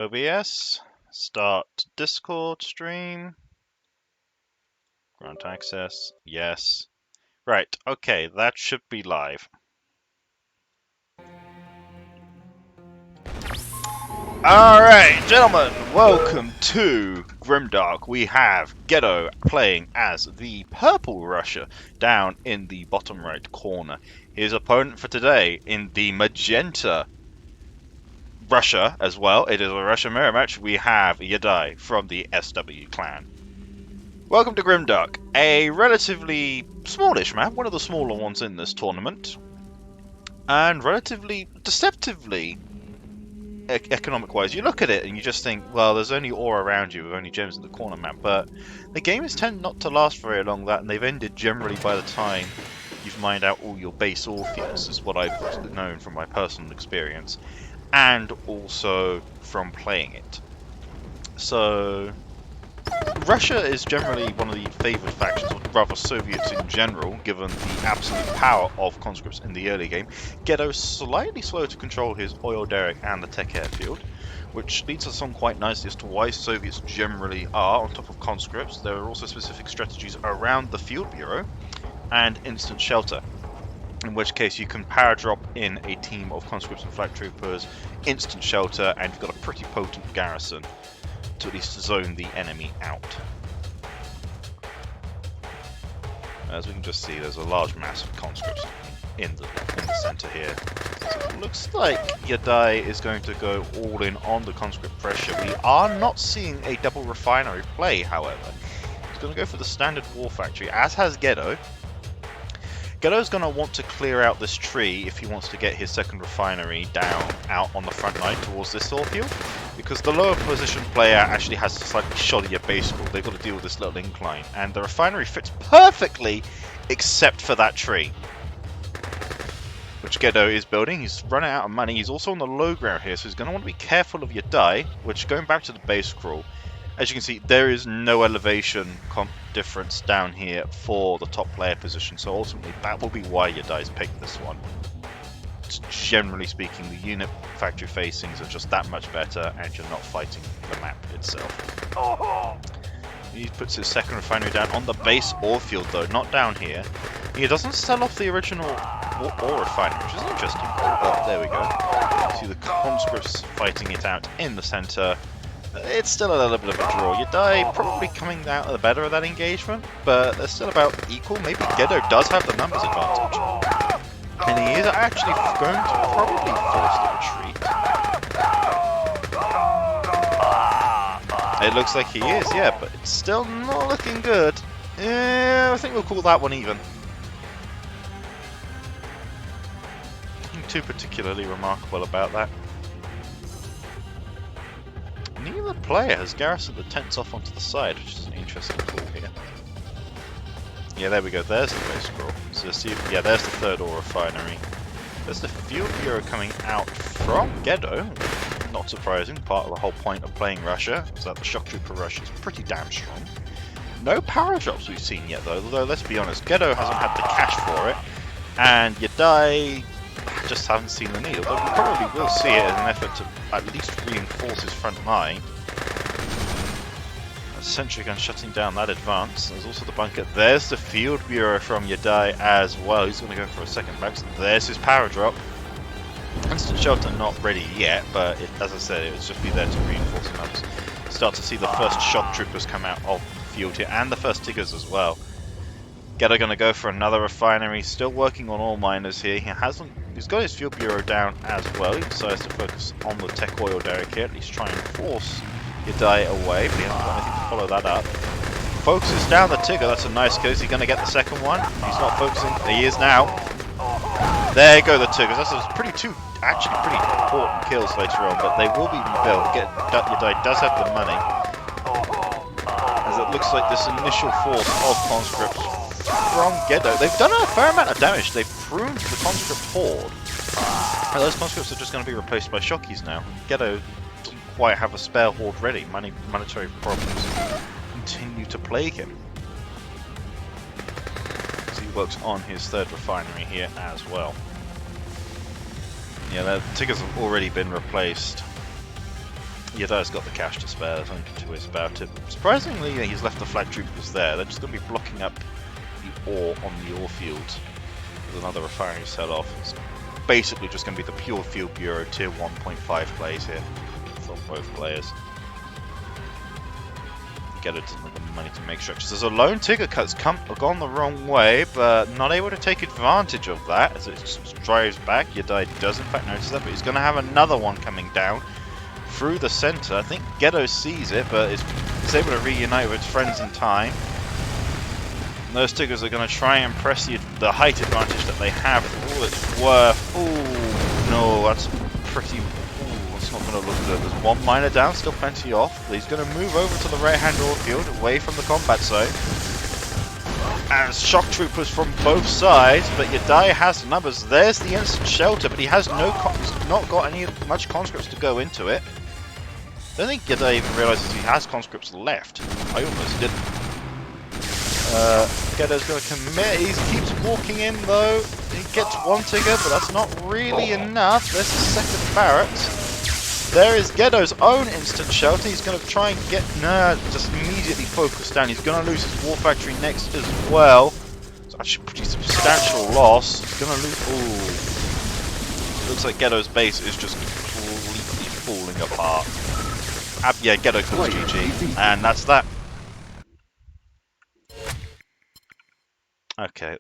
OBS, start Discord stream, grant access, yes. Right, okay, that should be live. Alright, gentlemen, welcome to Grimdark. We have Gedo playing as the purple Russia down in the bottom right corner. His opponent for today in the magenta Russia as well. It is a Russia mirror match. We have YaDie from the SW clan. Welcome to Grimdark, a relatively smallish map, one of the smaller ones in this tournament, and relatively deceptively economic-wise. You look at it and you just think, well, there's only ore around you with only gems in the corner map, but the games tend not to last very long, and they've ended generally by the time you've mined out all your base ore fields, is what I've known from my personal experience, and also from playing it. So Russia is generally one of the favoured factions, or rather Soviets in general, given the absolute power of conscripts in the early game. Gedo slightly slow to control his oil derrick and the tech airfield, which leads us on quite nicely as to why Soviets generally are on top of conscripts. There are also specific strategies around the field bureau and instant shelter, in which case you can power drop in a team of conscripts and flag troopers, instant shelter, and you've got a pretty potent garrison to at least zone the enemy out. As we can just see, there's a large mass of conscripts in the center here. So it looks like YaDie is going to go all in on the conscript pressure. We are not seeing a double refinery play, however. He's going to go for the standard war factory, as has Gedo. Gedo's going to want to clear out this tree if he wants to get his second refinery down out on the front line towards this ore field, because the lower position player actually has a slightly shoddier base call. They've got to deal with this little incline, and the refinery fits perfectly except for that tree, which Gedo is building. He's running out of money. He's also on the low ground here, so he's going to want to be careful of YaDie, which, going back to the base crawl, as you can see, there is no elevation difference down here for the top player position, so ultimately that will be why YaDie's picked this one. Generally speaking, the unit factory facings are just that much better, and you're not fighting the map itself. He puts his second refinery down on the base ore field, though, not down here. He doesn't sell off the original ore refinery, which is interesting. But there we go. See the conscripts fighting it out in the center. It's still a little bit of a draw. YaDie probably coming out the better of that engagement, but they're still about equal. Maybe Gedo does have the numbers advantage, and he is actually going to probably force the retreat. It looks like he is, yeah, but it's still not looking good. I think we'll call that one even. Nothing too particularly remarkable about that. Neither player has garrisoned the tents off onto the side, which is an interesting call here. Yeah, there we go. There's the base scroll. So see, yeah, there's the third ore refinery. There's the fuel bureau coming out from Gedo. Not surprising. Part of the whole point of playing Russia is that the shock trooper Russia is pretty damn strong. No power drops we've seen yet, though. Although let's be honest, Gedo hasn't had the cash for it, and YaDie just haven't seen the need, although we probably will see it as an effort to at least reinforce his front line. A sentry gun shutting down that advance. There's also the bunker. There's the field bureau from YaDie as well. He's going to go for a second max. There's his power drop. Instant shelter not ready yet, but as I said, it would just be there to reinforce the numbers. Start to see the first shock troopers come out of the field here, and the first Tigers as well. Gedo going to go for another refinery, still working on all miners here. He's got his fuel bureau down as well. He decides to focus on the tech oil derrick here, at least try and force YaDie away, but he hasn't got anything to follow that up. Focuses down the Tigger, that's a nice kill. Is he going to get the second one? He's not focusing, he is now. There go the Tiggers. That's actually pretty important kills later on, but they will be rebuilt. YaDie does have the money, as it looks like this initial force of conscripts from Gedo. They've done a fair amount of damage. They've pruned the conscript horde. And those conscripts are just going to be replaced by shockies now. Gedo doesn't quite have a spare horde ready. Monetary problems continue to plague him, as he works on his third refinery here as well. Yeah, the Tigers have already been replaced. YaDie's got the cash to spare, there's only two ways about it. Surprisingly, he's left the flag troopers there. They're just going to be blocking up the ore on the ore field. There's another refinery set off. It's basically just going to be the pure field bureau tier 1.5 plays here from both players. Gedo doesn't have the money to make stretches. There's a lone ticket cut's gone the wrong way, but not able to take advantage of that as it just drives back. YaDie does in fact notice that, but he's going to have another one coming down through the center. I think Gedo sees it, but is able to reunite with his friends in time. And those Tigers are going to try and press the height advantage that they have for all it's worth. Ooh, no, that's pretty... Ooh, that's not going to look good. There's one miner down, still plenty off. He's going to move over to the right-hand ore field, away from the combat zone. And shock troopers from both sides, but YaDie has the numbers. There's the instant shelter, but he has not got much conscripts to go into it. I don't think YaDie even realizes he has conscripts left. I almost didn't. Gedo's going to commit. He keeps walking in though. He gets one Tigger, but that's not really enough. There's the second barracks. There is Gedo's own instant shelter. He's going to try and get... Nah, just immediately focused down. He's going to lose his war factory next as well. It's actually a pretty substantial loss. He's going to lose... Ooh. Looks like Gedo's base is just completely falling apart. Yeah, Gedo calls GG. And that's that. Okay,